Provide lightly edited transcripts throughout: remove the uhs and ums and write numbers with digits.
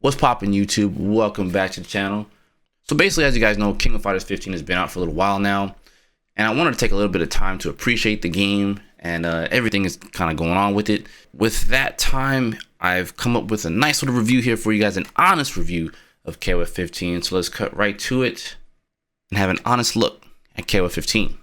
What's poppin' YouTube? Welcome back to the channel. So basically, as you guys know, King of Fighters 15 has been out for a little while now, and I wanted to take a little bit of time to appreciate the game and everything is kind of going on with it. With that time, I've come up with a nice little review here for you guys, an honest review of KOF 15. So let's cut right to it and have an honest look at KOF 15.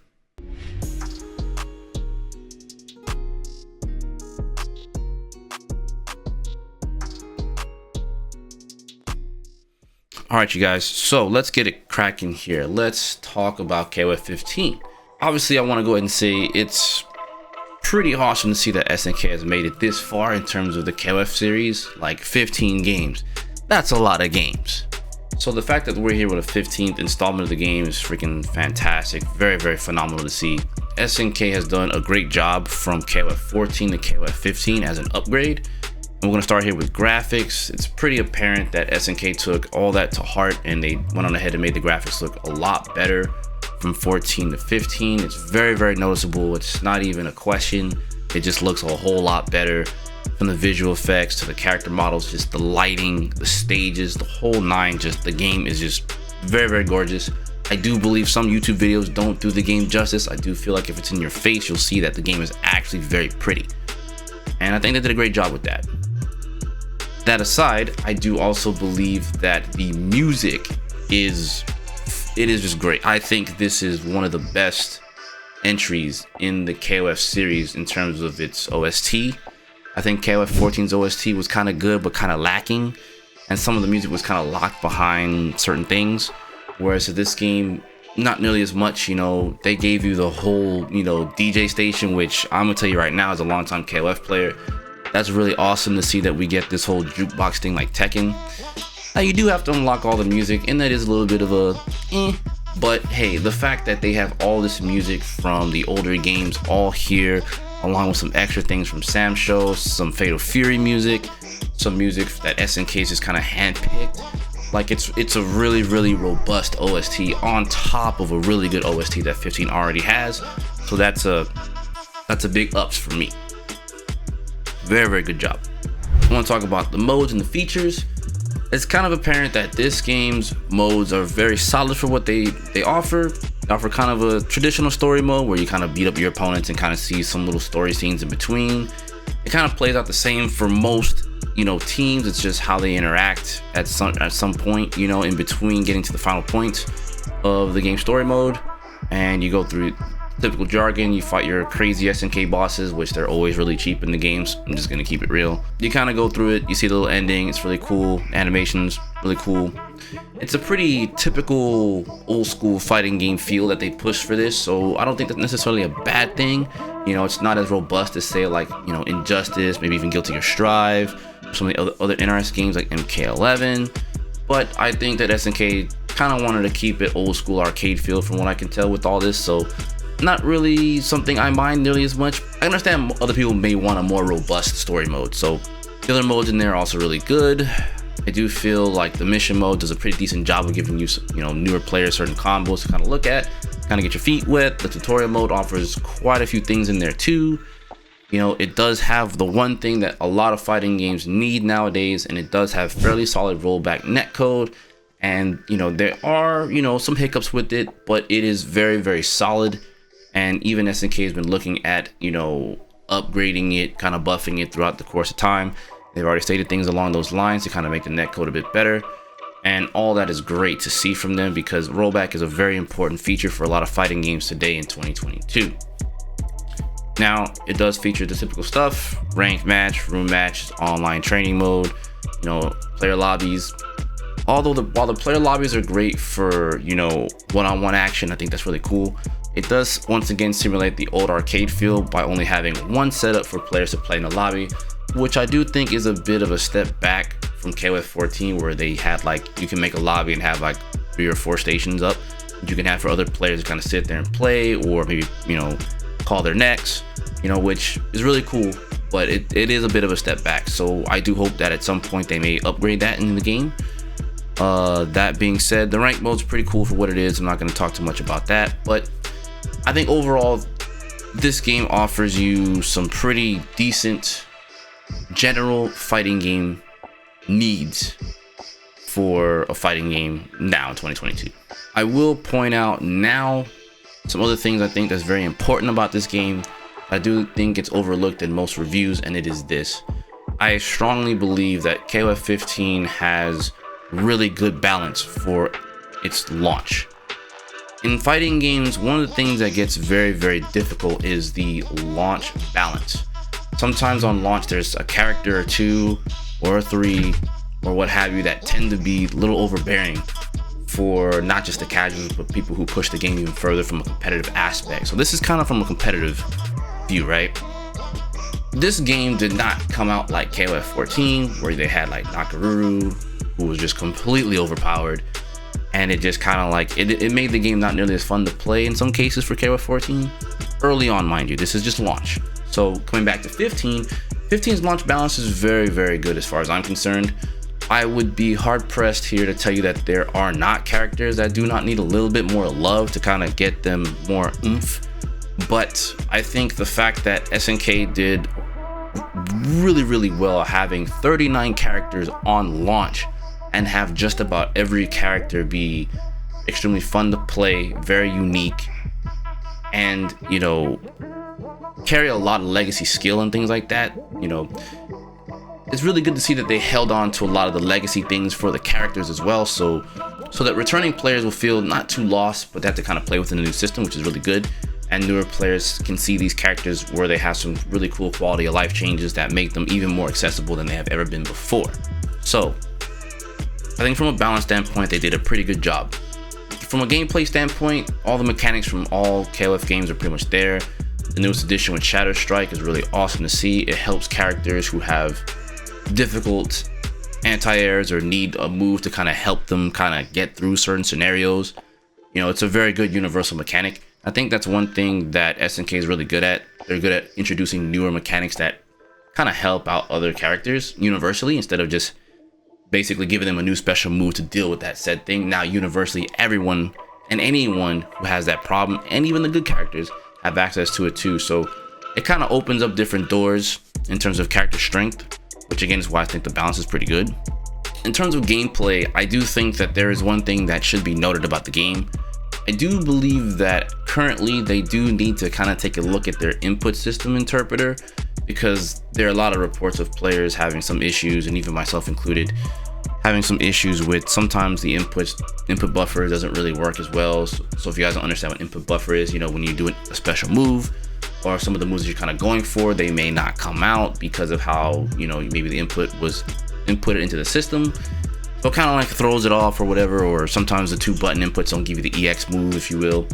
Alright you guys, so let's get it cracking here. Let's talk about KOF 15. Obviously, I want to go ahead and say it's pretty awesome to see that SNK has made it this far in terms of the KOF series, like 15 games. That's a lot of games. So the fact that we're here with a 15th installment of the game is freaking fantastic. Very, very phenomenal to see. SNK has done a great job from KOF 14 to KOF 15 as an upgrade. And we're going to start here with graphics. It's pretty apparent that SNK took all that to heart and they went on ahead and made the graphics look a lot better from 14 to 15. It's very, very noticeable. It's not even a question. It just looks a whole lot better, from the visual effects to the character models, just the lighting, the stages, the whole nine. Just the game is just very, very gorgeous. I do believe some YouTube videos don't do the game justice. I do feel like if it's in your face, you'll see that the game is actually very pretty. And I think they did a great job with that. That aside, I do also believe that the music is just great. I think this is one of the best entries in the KOF series in terms of its OST. I think KOF 14's OST was kind of good but kind of lacking, and some of the music was kind of locked behind certain things, whereas this game, not nearly as much. You know, they gave you the whole, DJ station, which I'm gonna tell you right now, as a longtime KOF player, that's really awesome to see that we get this whole jukebox thing like Tekken. Now you do have to unlock all the music, and that is a little bit of a but hey, the fact that they have all this music from the older games all here, along with some extra things from Sam Show, some Fatal Fury music, some music that SNK just kind of handpicked. Like it's a really, really robust OST on top of a really good OST that 15 already has. So that's a big ups for me. Very, very good job. I want to talk about the modes and the features. It's kind of apparent that this game's modes are very solid for what they offer. They offer kind of a traditional story mode where you kind of beat up your opponents and kind of see some little story scenes in between. It kind of plays out the same for most, teams. It's just how they interact at some point, in between getting to the final point of the game story mode. And you go through typical jargon, you fight your crazy SNK bosses, which they're always really cheap in the games. I'm just gonna keep it real. You kind of go through it, you see the little ending, it's really cool, animations, really cool. It's a pretty typical old school fighting game feel that they push for this, so I don't think that's necessarily a bad thing. It's not as robust as, say, like, Injustice, maybe even Guilty Gear Strive, some of the other NRS games like MK11, but I think that SNK kind of wanted to keep it old school arcade feel from what I can tell with all this, so not really something I mind nearly as much. I understand other people may want a more robust story mode, so the other modes in there are also really good. I do feel like the mission mode does a pretty decent job of giving you, newer players certain combos to kind of look at, kind of get your feet wet. The tutorial mode offers quite a few things in there too. It does have the one thing that a lot of fighting games need nowadays, and it does have fairly solid rollback netcode. And there are some hiccups with it, but it is very, very solid. And even SNK has been looking at, upgrading it, kind of buffing it throughout the course of time. They've already stated things along those lines to kind of make the netcode a bit better. And all that is great to see from them, because rollback is a very important feature for a lot of fighting games today in 2022. Now, it does feature the typical stuff: ranked match, room match, online training mode, player lobbies. While the player lobbies are great for, one-on-one action, I think that's really cool. It does once again simulate the old arcade feel by only having one setup for players to play in the lobby, which I do think is a bit of a step back from KOF 14, where they had, like, you can make a lobby and have like 3 or 4 stations up that you can have for other players to kind of sit there and play, or maybe call their necks, which is really cool, but it is a bit of a step back. So I do hope that at some point they may upgrade that in the game. That being said, the rank mode's pretty cool for what it is. I'm not going to talk too much about that, but I think overall this game offers you some pretty decent general fighting game needs for a fighting game now in 2022. I will point out now some other things I think that's very important about this game. I do think it's overlooked in most reviews, and it is this. I strongly believe that KOF 15 has really good balance for its launch. In fighting games, one of the things that gets very, very difficult is the launch balance. Sometimes on launch, there's a character or two or three or what have you that tend to be a little overbearing for not just the casuals, but people who push the game even further from a competitive aspect. So this is kind of from a competitive view, right? This game did not come out like KOF 14, where they had like Nakaruru, who was just completely overpowered, and it just kind of like it made the game not nearly as fun to play in some cases for KOF 14 early on, mind you. This is just launch. So coming back to 15's launch balance is very, very good as far as I'm concerned. I would be hard pressed here to tell you that there are not characters that do not need a little bit more love to kind of get them more oomph. But I think the fact that SNK did really, really well having 39 characters on launch and have just about every character be extremely fun to play, very unique, and, you know, carry a lot of legacy skill and things like that, you know, it's really good to see that they held on to a lot of the legacy things for the characters as well, so that returning players will feel not too lost, but they have to kind of play within the new system, which is really good. And newer players can see these characters where they have some really cool quality of life changes that make them even more accessible than they have ever been before. So I think from a balance standpoint, they did a pretty good job. From a gameplay standpoint, all the mechanics from all KOF games are pretty much there. The newest edition with Shadow Strike is really awesome to see. It helps characters who have difficult anti-airs or need a move to kind of help them kind of get through certain scenarios. You know, it's a very good universal mechanic. I think that's one thing that SNK is really good at. They're good at introducing newer mechanics that kind of help out other characters universally, instead of just basically giving them a new special move to deal with that said thing. Now universally, everyone and anyone who has that problem, and even the good characters, have access to it too. So it kind of opens up different doors in terms of character strength, which again is why I think the balance is pretty good. In terms of gameplay, I do think that there is one thing that should be noted about the game. I do believe that currently they do need to kind of take a look at their input system interpreter, because there are a lot of reports of players having some issues, and even myself included, having some issues with sometimes the input buffer doesn't really work as well. So if you guys don't understand what input buffer is, you know, when you do a special move or some of the moves you're kind of going for, they may not come out because of how, you know, maybe the input was inputted into the system. So it kind of like throws it off or whatever, or sometimes the 2 button inputs don't give you the EX move, if you will.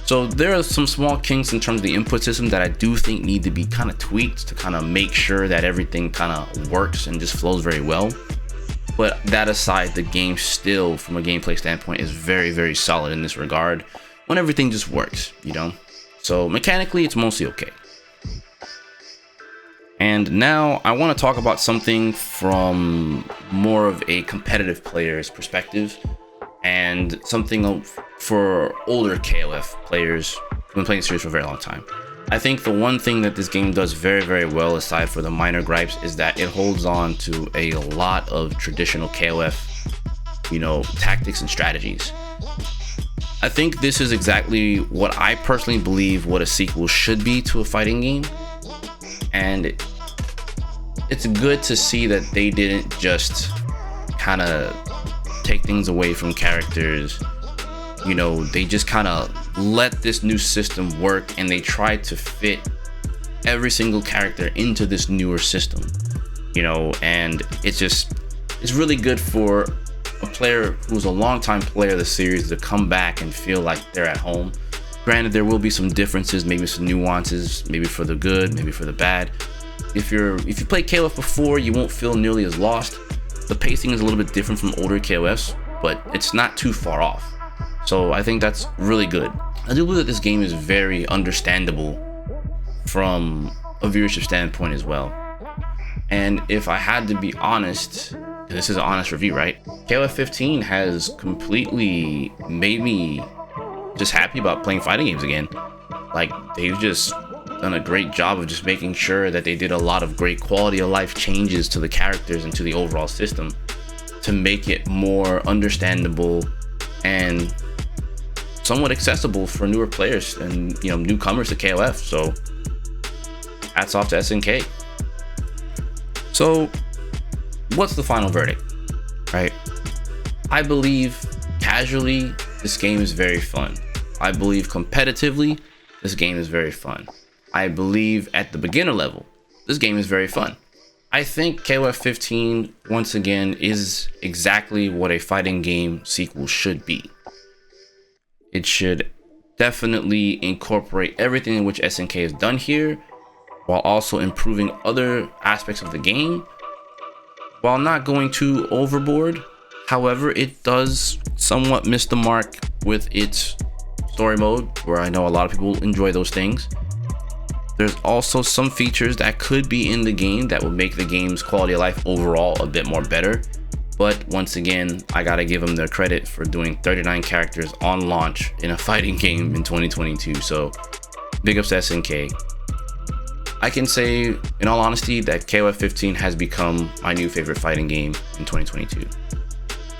So there are some small kinks in terms of the input system that I do think need to be kind of tweaked to kind of make sure that everything kind of works and just flows very well. But that aside, the game still, from a gameplay standpoint, is very, very solid in this regard when everything just works, you know? So mechanically, it's mostly okay. And now I want to talk about something from more of a competitive player's perspective, and something for older KOF players who've been playing the series for a very long time. I think the one thing that this game does very, very well, aside for the minor gripes, is that it holds on to a lot of traditional KOF, you know, tactics and strategies. I think this is exactly what I personally believe what a sequel should be to a fighting game. And it's good to see that they didn't just kind of take things away from characters. You know, they just kind of let this new system work, and they tried to fit every single character into this newer system, you know. And it's really good for a player who's a longtime player of the series to come back and feel like they're at home. Granted, there will be some differences, maybe some nuances, maybe for the good, maybe for the bad. If you played KOF before, you won't feel nearly as lost. The pacing is a little bit different from older KOFs, but it's not too far off. So I think that's really good. I do believe that this game is very understandable from a viewership standpoint as well. And if I had to be honest, and this is an honest review, right? KOF 15 has completely made me just happy about playing fighting games again. Like, they've just done a great job of just making sure that they did a lot of great quality of life changes to the characters and to the overall system. to make it more understandable and somewhat accessible for newer players and newcomers to KOF. So hats off to SNK. So what's the final verdict, right? I believe casually this game is very fun. I believe competitively this game is very fun. I believe at the beginner level this game is very fun. I think KOF 15 once again is exactly what a fighting game sequel should be. It should definitely incorporate everything in which SNK has done here, while also improving other aspects of the game, while not going too overboard. However, it does somewhat miss the mark with its story mode, where I know a lot of people enjoy those things. There's also some features that could be in the game that would make the game's quality of life overall a bit more better. But once again, I gotta give them their credit for doing 39 characters on launch in a fighting game in 2022. So big ups to SNK. I can say in all honesty that KOF 15 has become my new favorite fighting game in 2022.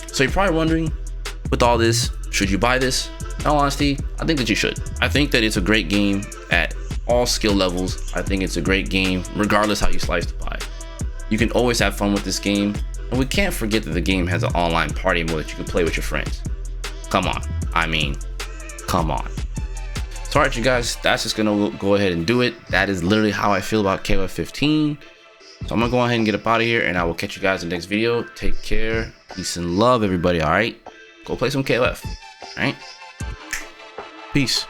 So you're probably wondering, with all this, should you buy this? In all honesty, I think that you should. I think that it's a great game at all skill levels. I think it's a great game regardless how you slice the pie. You can always have fun with this game. And we can't forget that the game has an online party mode that you can play with your friends. Come on. I mean, come on. So alright you guys, that's just gonna go ahead and do it. That is literally how I feel about KOF 15. So I'm gonna go ahead and get up out of here, and I will catch you guys in the next video. Take care. Peace and love, everybody. Alright? Go play some KOF. Alright? Peace.